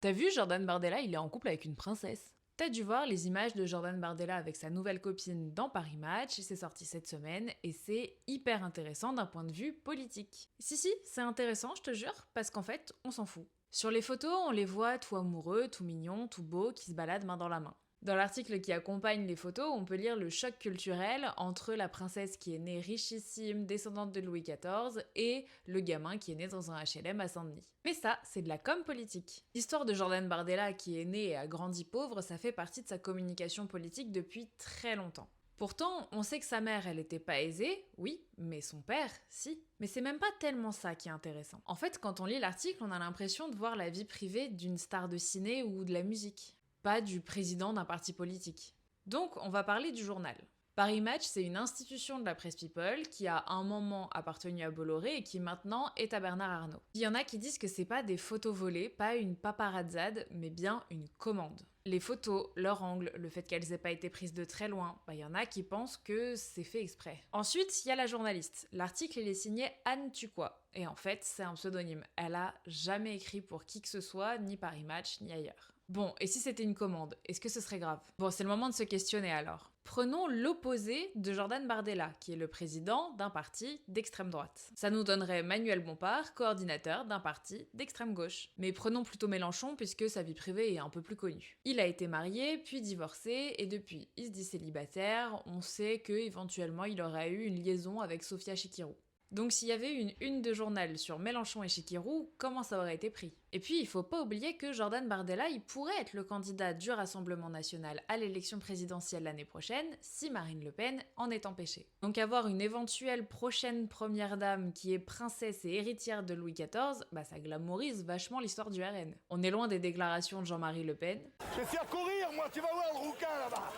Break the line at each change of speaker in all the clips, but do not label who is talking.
T'as vu, Jordan Bardella, il est en couple avec une princesse. T'as dû voir les images de Jordan Bardella avec sa nouvelle copine dans Paris Match, c'est sorti cette semaine et c'est hyper intéressant d'un point de vue politique. Si, c'est intéressant, je te jure, parce qu'en fait, on s'en fout. Sur les photos, on les voit tout amoureux, tout mignons, tout beaux, qui se baladent main dans la main. Dans l'article qui accompagne les photos, on peut lire le choc culturel entre la princesse qui est née richissime, descendante de Louis XIV, et le gamin qui est né dans un HLM à Saint-Denis. Mais ça, c'est de la com politique. L'histoire de Jordan Bardella qui est né et a grandi pauvre, ça fait partie de sa communication politique depuis très longtemps. Pourtant, on sait que sa mère, elle était pas aisée, oui, mais son père, si. Mais c'est même pas tellement ça qui est intéressant. En fait, quand on lit l'article, on a l'impression de voir la vie privée d'une star de ciné ou de la musique, pas du président d'un parti politique. Donc, on va parler du journal. Paris Match, c'est une institution de la presse people qui a un moment appartenu à Bolloré et qui maintenant est à Bernard Arnault. Il y en a qui disent que c'est pas des photos volées, pas une paparazzade, mais bien une commande. Les photos, leur angle, le fait qu'elles aient pas été prises de très loin, il y en a qui pensent que c'est fait exprès. Ensuite, il y a la journaliste. L'article, il est signé Anne Tuquois. Et en fait, c'est un pseudonyme. Elle a jamais écrit pour qui que ce soit, ni Paris Match, ni ailleurs. Bon, et si c'était une commande, est-ce que ce serait grave? Bon, c'est le moment de se questionner alors. Prenons l'opposé de Jordan Bardella, qui est le président d'un parti d'extrême droite. Ça nous donnerait Manuel Bompard, coordinateur d'un parti d'extrême gauche. Mais prenons plutôt Mélenchon, puisque sa vie privée est un peu plus connue. Il a été marié, puis divorcé, et depuis, il se dit célibataire. On sait qu'éventuellement, il aurait eu une liaison avec Sofia Chikirou. Donc s'il y avait eu une de journal sur Mélenchon et Chikirou, comment ça aurait été pris? Et puis il faut pas oublier que Jordan Bardella, il pourrait être le candidat du Rassemblement national à l'élection présidentielle l'année prochaine si Marine Le Pen en est empêchée. Donc avoir une éventuelle prochaine première dame qui est princesse et héritière de Louis XIV, ça glamourise vachement l'histoire du RN. On est loin des déclarations de Jean-Marie Le Pen.
Je vais faire courir, moi, tu vas voir le rouquin là-bas.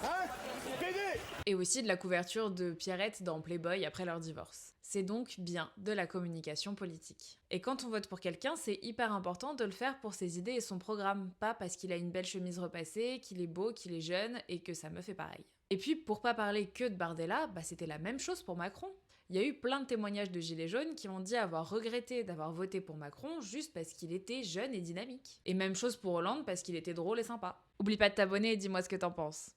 Hein? Dédé!
Et aussi de la couverture de Pierrette dans Playboy après leur divorce. C'est donc bien de la communication politique. Et quand on vote pour quelqu'un, c'est hyper important de le faire pour ses idées et son programme, pas parce qu'il a une belle chemise repassée, qu'il est beau, qu'il est jeune et que sa meuf est pareil. Et puis, pour pas parler que de Bardella, c'était la même chose pour Macron. Il y a eu plein de témoignages de gilets jaunes qui ont dit avoir regretté d'avoir voté pour Macron juste parce qu'il était jeune et dynamique. Et même chose pour Hollande parce qu'il était drôle et sympa. Oublie pas de t'abonner et dis-moi ce que t'en penses.